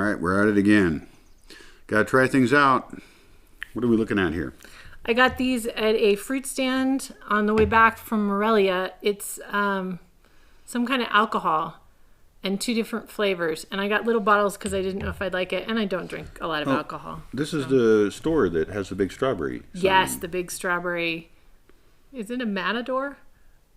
right, we're at it again. Got to try things out. What are we looking at here? I got these at a fruit stand on the way back from Morelia. It's some kind of alcohol and 2 different flavors. And I got little bottles because I didn't know if I'd like it. And I don't drink a lot of alcohol. This is the store that has the big strawberry sign. Yes, the big strawberry. Is it a matador?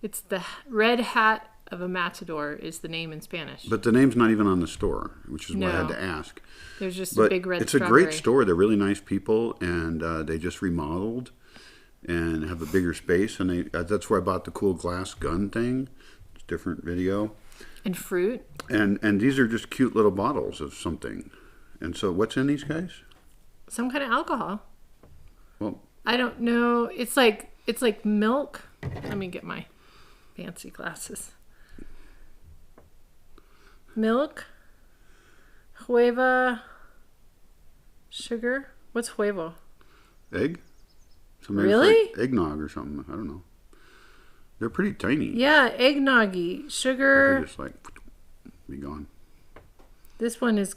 It's the red hat of a matador is the name in Spanish. But the name's not even on the store, which is why I had to ask. There's just a big red it's strawberry. a great store. They're really nice people, and they just remodeled and have a bigger space. And that's where I bought the cool glass gun thing. It's a different video. And fruit. And these are just cute little bottles of something. And so what's in these guys? Some kind of alcohol. Well, I don't know. It's like milk. Let me get my fancy glasses. Milk, hueva, sugar. What's huevo? Egg? Really? Like eggnog or something. I don't know. They're pretty tiny. Yeah, eggnoggy. Sugar. They're just like, be gone. This one is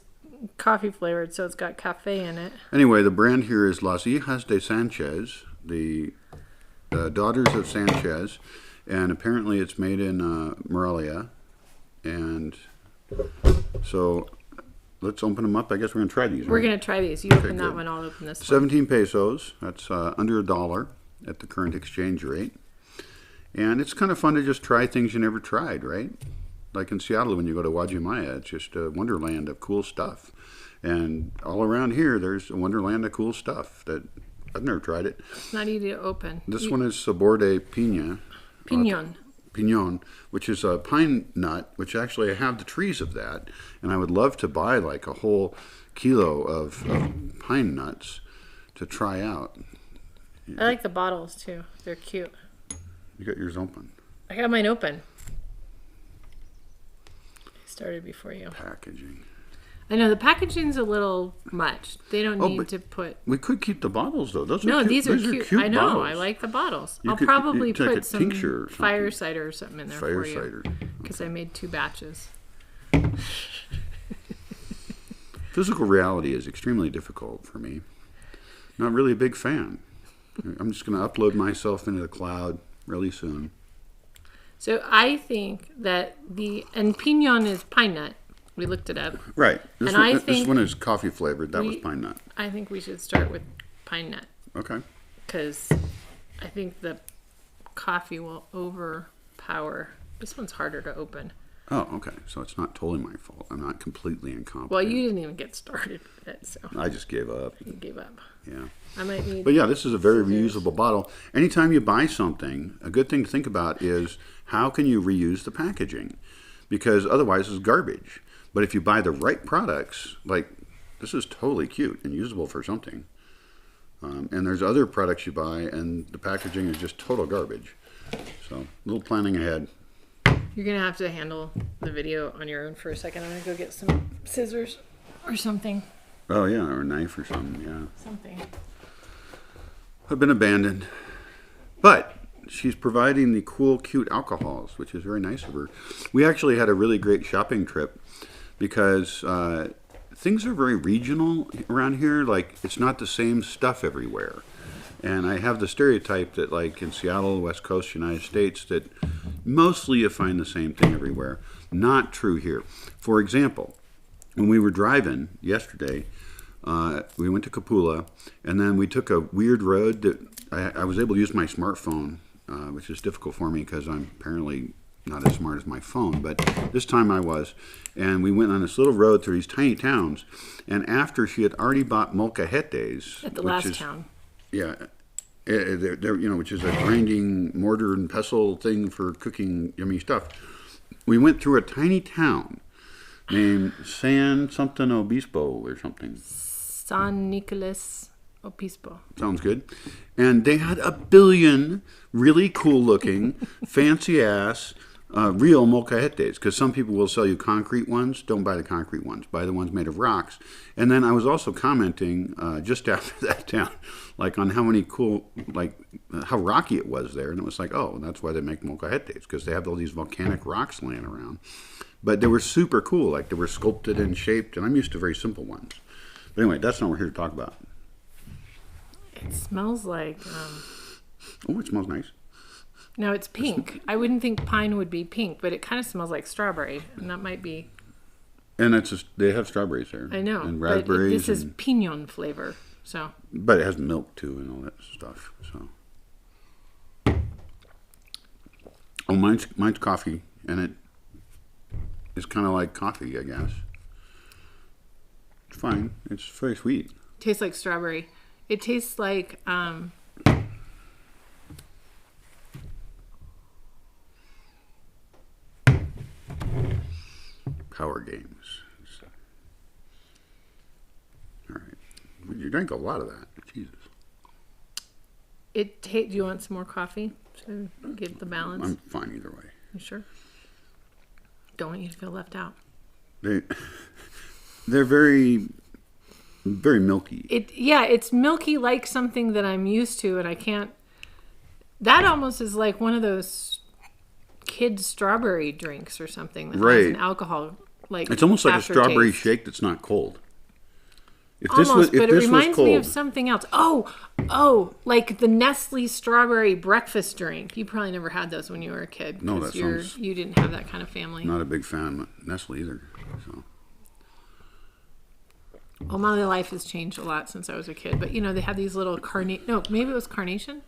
coffee flavored, so it's got cafe in it. Anyway, the brand here is Las Hijas de Sanchez, the Daughters of Sanchez, and apparently it's made in Morelia. And so let's open them up. I guess we're going to try these. We're right? going to try these. You open that one, I'll open this one. 17 pesos. That's under $1 at the current exchange rate. And it's kind of fun to just try things you never tried, right? Like in Seattle, when you go to Wajimaya, it's just a wonderland of cool stuff. And all around here, there's a wonderland of cool stuff that I've never tried it. It's not easy to open. This one is Sabor de Piña. Piñon, which is a pine nut, which actually I have the trees of that. And I would love to buy like a whole kilo of pine nuts to try out. I like the bottles too. They're cute. You got yours open. I got mine open. I started before you. Packaging. I know the packaging's a little much. They don't need to put. We could keep the bottles though. Those are no, cute. these are cute. I know. Bottles. I like the bottles. You I'll could, probably take put a some tincture or fire cider or something in there fire for you. cider. Because I made 2 batches. Physical reality is extremely difficult for me. Not really a big fan. I'm just going to upload myself into the cloud really soon. So I think that and piñon is pine nut. We looked it up. Right. This This one is coffee flavored. That was pine nut. I think we should start with pine nut. Okay. Because I think the coffee will overpower. This one's harder to open. Oh, okay. So it's not totally my fault. I'm not completely incompetent. Well, you didn't even get started with it, so. I just gave up. You gave up. Yeah. I might need. But yeah, this is a very reusable bottle. Anytime you buy something, a good thing to think about is how can you reuse the packaging? Because otherwise it's garbage. But if you buy the right products, like this is totally cute and usable for something. And there's other products you buy and the packaging is just total garbage. So a little planning ahead. You're going to have to handle the video on your own for a second. I'm going to go get some scissors or something. Oh yeah, or a knife or something, yeah. Something. I've been abandoned. But she's providing the cool, cute alcohols, which is very nice of her. We actually had a really great shopping trip because things are very regional around here. Like, it's not the same stuff everywhere. And I have the stereotype that, like, in Seattle, West Coast, United States, that mostly you find the same thing everywhere. Not true here. For example, when we were driving yesterday, we went to Capula, and then we took a weird road that I was able to use my smartphone, which is difficult for me because I'm apparently not as smart as my phone, but this time I was. And we went on this little road through these tiny towns, and after she had already bought molcajetes. At the last town. Yeah, they're, which is a grinding mortar and pestle thing for cooking yummy stuff. We went through a tiny town named San something Obispo or something. San Nicolas Obispo. Sounds good. And they had a billion really cool looking, fancy ass, real molcajetes. Because some people will sell you concrete ones. Don't buy the concrete ones. Buy the ones made of rocks. And then I was also commenting just after that town, like on how many cool, like how rocky it was there. And it was like, oh, that's why they make molcajetes. Because they have all these volcanic rocks laying around. But they were super cool. Like they were sculpted and shaped, and I'm used to very simple ones. But anyway, that's not what we're here to talk about. It smells like. Oh, it smells nice. No, it's pink. I wouldn't think pine would be pink, but it kind of smells like strawberry, and that might be. And it's just, they have strawberries there. I know. And raspberries. But this is pignon flavor, so. But it has milk too and all that stuff. So. Oh, mine's coffee, and it is kind of like coffee, I guess. It's fine. It's very sweet. Tastes like strawberry. It tastes like Power games. All right. You drank a lot of that. Jesus. do you want some more coffee to give the balance? I'm fine either way. You sure? Don't want you to feel left out. They're very, very milky. It's milky like something that I'm used to, and I can't. That almost is like one of those kids strawberry drinks or something that has an alcohol like. It's almost like a strawberry taste. shake that's not cold. If Almost, this was, if but it this reminds was cold, me of something else. Oh, like the Nestle strawberry breakfast drink. You probably never had those when you were a kid. No, that sounds. You didn't have that kind of family. Not a big fan of Nestle either. So. Well, my life has changed a lot since I was a kid. But they had these little No, maybe it was carnation.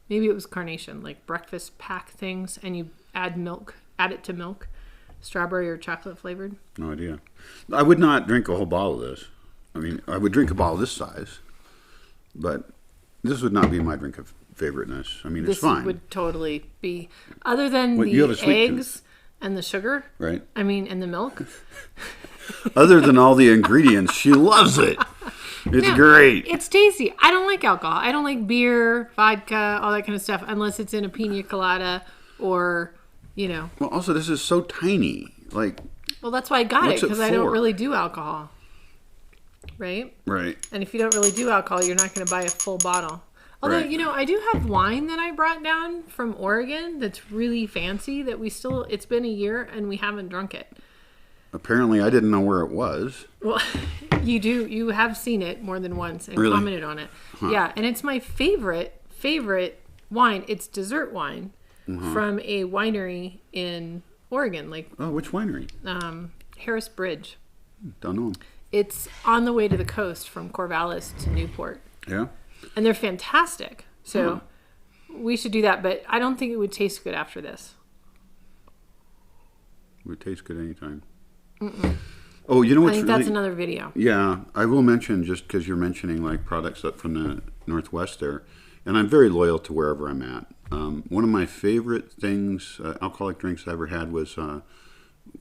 Maybe it was carnation, like breakfast pack things, and you add it to milk, strawberry or chocolate flavored. No idea. I would not drink a whole bottle of this. I mean, I would drink a bottle this size, but this would not be my drink of favoriteness. I mean, it's fine. This would totally be, other than you have a the sweet eggs tooth. And the sugar. Right. I mean, and the milk. Other than all the ingredients, she loves it. It's great. It's tasty. I don't like alcohol. I don't like beer, vodka, all that kind of stuff, unless it's in a pina colada or, Well, also, this is so tiny. Well, that's why I got it, What's it because I don't for? really do alcohol. Right? Right. And if you don't really do alcohol, you're not going to buy a full bottle. Although, Right. I do have wine that I brought down from Oregon that's really fancy that it's been a year and we haven't drunk it. Apparently, I didn't know where it was. Well, you have seen it more than once and Really? commented on it. Huh. Yeah, and it's my favorite wine. It's dessert wine from a winery in Oregon, Oh, which winery? Harris Bridge. Don't know. It's on the way to the coast from Corvallis to Newport. Yeah? And they're fantastic. So we should do that, but I don't think it would taste good after this. It would taste good anytime. Mm-mm. Oh, you know what's I think that's another video. Yeah, I will mention, just because you're mentioning products up from the Northwest there, and I'm very loyal to wherever I'm at. One of my favorite things, alcoholic drinks I ever had was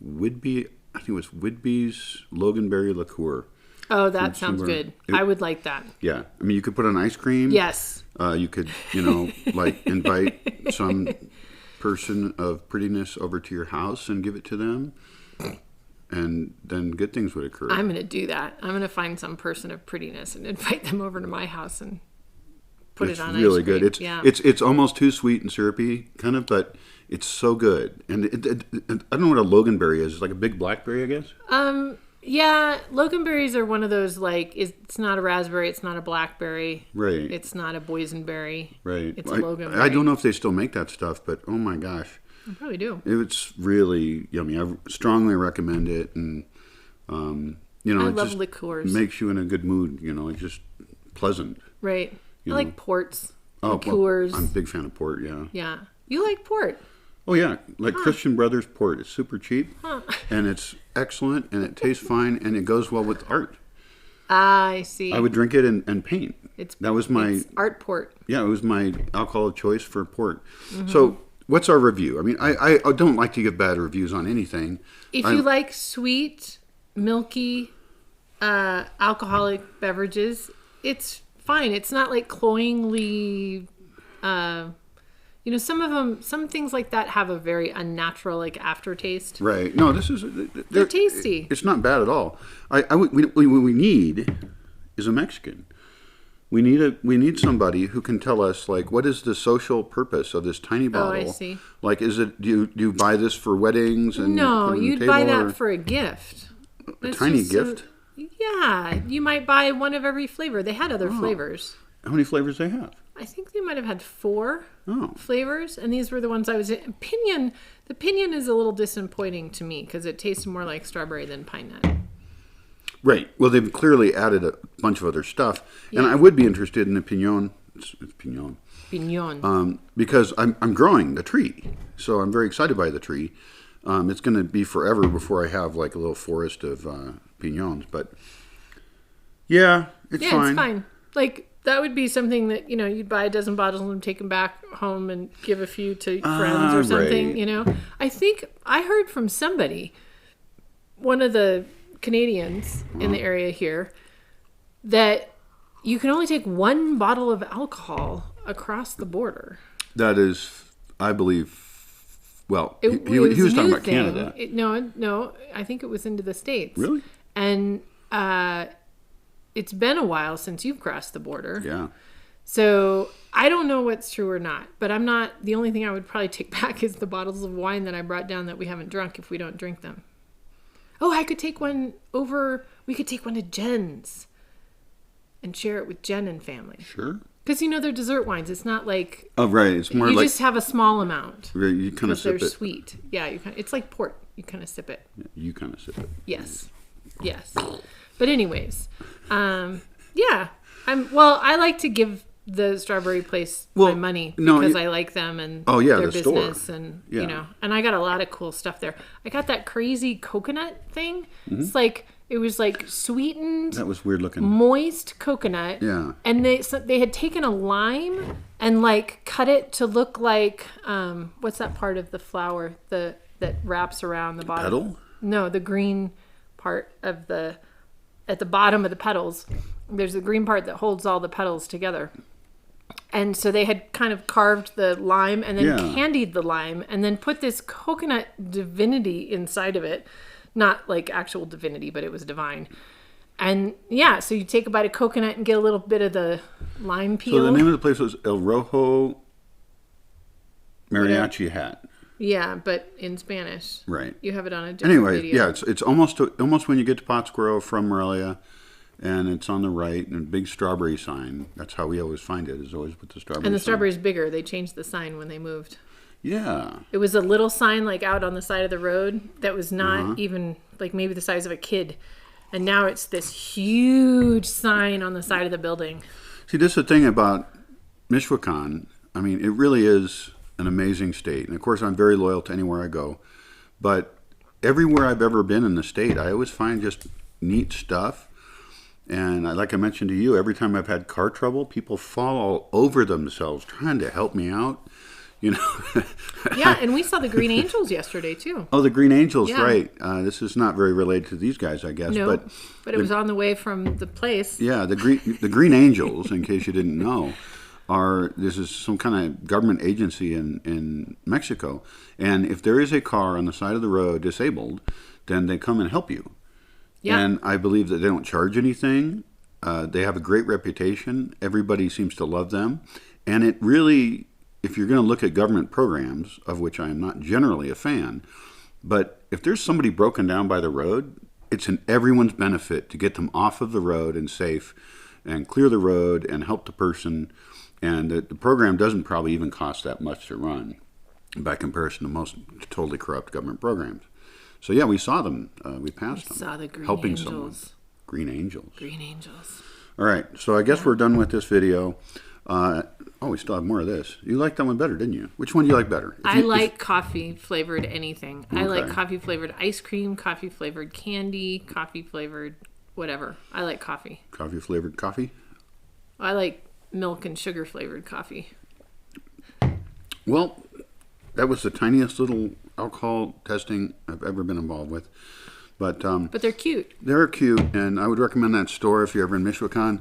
Whidbey. I think it was Whidbey's Loganberry liqueur. Oh, that sounds good. I would like that. Yeah, I mean, you could put on ice cream. Yes. You could, invite some person of prettiness over to your house and give it to them. And then good things would occur. I'm going to do that. I'm going to find some person of prettiness and invite them over to my house and put it on really ice cream. Good. It's almost too sweet and syrupy, kind of, but it's so good. And I don't know what a Loganberry is. It's like a big blackberry, I guess. Yeah, Loganberries are one of those, it's not a raspberry, it's not a blackberry. Right. It's not a boysenberry. Right. It's a Loganberry. I don't know if they still make that stuff, but oh my gosh. I probably do. It's really yummy. I strongly recommend it, and I love just liqueurs. Makes you in a good mood. It's just pleasant. Right. I like ports. Oh, liqueurs. I'm a big fan of port. Yeah. Yeah. You like port? Oh yeah, Christian Brothers port. It's super cheap, and it's excellent, and it tastes fine, and it goes well with art. I see. I would drink it and paint. It's art port. Yeah, it was my alcohol of choice for port. Mm-hmm. So. What's our review? I mean, I don't like to give bad reviews on anything. If you like sweet, milky, alcoholic beverages, it's fine. It's not like cloyingly, some things like that have a very unnatural aftertaste. Right. No, this is they're tasty. It's not bad at all. What we need is a Mexican. We need somebody who can tell us, like, what is the social purpose of this tiny bottle? Oh, I see. Like, is it do you buy this for weddings and No, put it on the you'd table, buy or that for a gift. a That's tiny just gift? Yeah, you might buy one of every flavor. They had other flavors. How many flavors they have? I think they might have had 4 Oh, flavors, and these were the ones I was in. Pinion. The pinion is a little disappointing to me because it tastes more like strawberry than pine nut. right. Well, they've clearly added a bunch of other stuff, and I would be interested in the pinon. It's pinon. Pignon. Because I'm growing the tree, so I'm very excited by the tree. It's going to be forever before I have like a little forest of pignons, but yeah, it's fine. Like that would be something that you'd buy a dozen bottles and take them back home and give a few to friends or something. Right. I think I heard from somebody, one of the Canadians in the area here, that you can only take 1 bottle of alcohol across the border. That is, I believe. Well, he It was a talking new about thing. Canada. No, I think it was into the States. Really? And it's been a while since you've crossed the border. Yeah. So I don't know what's true or not, but I'm not, the only thing I would probably take back is the bottles of wine that I brought down that we haven't drunk if we don't drink them. Oh, I could take one over, we could take one to Jen's and share it with Jen and family. Sure. Because they're dessert wines. It's not like, Oh, right. It's more you like just have a small amount. you kind of Because they're sip it. sweet. Yeah, it's like port. You kind of sip it. You kind of sip it. Yes. But anyways, yeah. I like to give the strawberry place my money because I like them and their the store. business and and I got a lot of cool stuff there. I got that crazy coconut thing. It's like it was like sweetened, That was weird looking. moist coconut. Yeah. And they had taken a lime and like cut it to look like what's that part of the flower that wraps around the bottom? Petal? No, the green part of at the bottom of the petals. There's a green part that holds all the petals together. And so they had kind of carved the lime and then candied the lime and then put this coconut divinity inside of it. Not like actual divinity, but it was divine. And so you take a bite of coconut and get a little bit of the lime peel. So the name of the place was El Rojo Mariachi Hat. Yeah, but in Spanish. Right. You have it on a different video. It's almost when you get to Pottsboro from Morelia, and it's on the right, and a big strawberry sign. That's how we always find it, is always with the strawberry And the sign. strawberry's bigger. They changed the sign when they moved. Yeah. It was a little sign like out on the side of the road that was not even like maybe the size of a kid. And now it's this huge sign on the side of the building. See, this is the thing about Michoacan. I mean, it really is an amazing state. And of course, I'm very loyal to anywhere I go. But everywhere I've ever been in the state, I always find just neat stuff. And like I mentioned to you, every time I've had car trouble, people fall all over themselves trying to help me out. Yeah, and we saw the Green Angels yesterday too. Oh, the Green Angels, Yeah. right. This is not very related to these guys, I guess. No, but it was on the way from the place. Yeah, the Green Angels, in case you didn't know, this is some kind of government agency in Mexico. And if there is a car on the side of the road disabled, then they come and help you. Yeah. And I believe that they don't charge anything. They have a great reputation. Everybody seems to love them. And it really, if you're going to look at government programs, of which I am not generally a fan, but if there's somebody broken down by the road, it's in everyone's benefit to get them off of the road and safe and clear the road and help the person. And the program doesn't probably even cost that much to run by comparison to most totally corrupt government programs. So yeah, we saw them. We passed them. Saw the Green helping Angels. someone. Green Angels. Green Angels. All right. So I guess we're done with this video. We still have more of this. You liked that one better, didn't you? Which one do you like better? I like coffee flavored anything. I like Okay. coffee flavored ice cream, coffee flavored candy, coffee flavored whatever. I like coffee. Coffee flavored coffee. I like milk and sugar flavored coffee. Well, that was the tiniest little alcohol testing I've ever been involved with. But they're cute. they're cute, and I would recommend that store if you're ever in Michoacan.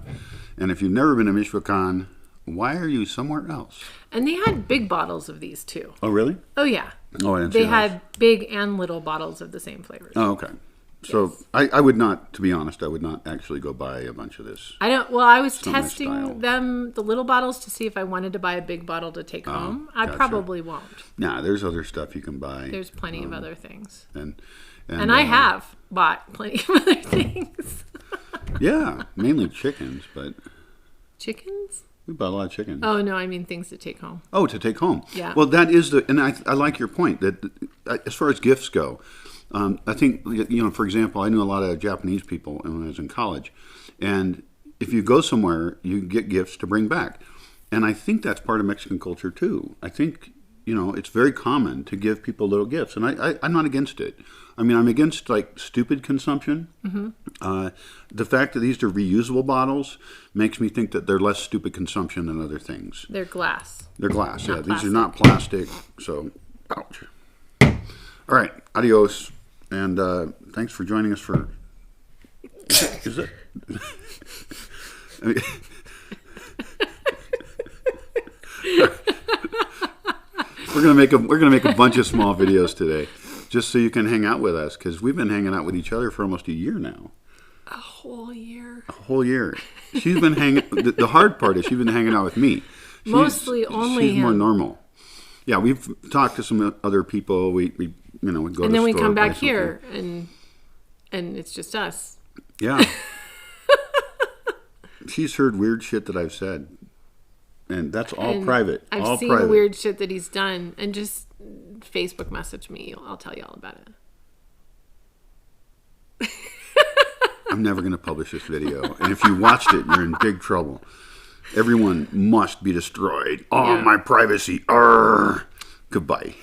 And if you've never been to Michoacan, why are you somewhere else? And they had big bottles of these too. Oh, really? Oh yeah. Oh, I didn't see They those. had big and little bottles of the same flavors. Oh, okay. So I would not, to be honest, I would not actually go buy a bunch of this. I don't. Well, I was not my style. testing the little bottles to see if I wanted to buy a big bottle to take home. I gotcha. probably won't. Nah, there's other stuff you can buy. There's plenty of other things. And I have bought plenty of other things. Yeah, mainly chickens, but Chickens? we bought a lot of chickens. Oh, no, I mean things to take home. Oh, to take home. Yeah. Well, that is and I like your point that as far as gifts go, I think, for example, I knew a lot of Japanese people when I was in college, and if you go somewhere, you get gifts to bring back, and I think that's part of Mexican culture too. I think it's very common to give people little gifts, and I'm not against it. I mean, I'm against like stupid consumption. Mm-hmm. The fact that these are reusable bottles makes me think that they're less stupid consumption than other things. They're glass. They're glass, Not yeah. plastic. These are not plastic, so ouch. All right, adios, and thanks for joining us for. Is it? I mean, we're gonna make a bunch of small videos today, just so you can hang out with us, because we've been hanging out with each other for almost a year now. A whole year. A whole year. She's been hanging. The hard part is she's been hanging out with me. Mostly only she's him. more normal. Yeah, we've talked to some other people. We go And to then the we store, come buy back something. here, and it's just us. Yeah. She's heard weird shit that I've said, and that's all And private. I've all seen private. the weird shit that he's done, and just Facebook message me. I'll tell you all about it. I'm never going to publish this video, and if you watched it, you're in big trouble. Everyone must be destroyed. Oh, Yeah. my privacy. Arr. Goodbye.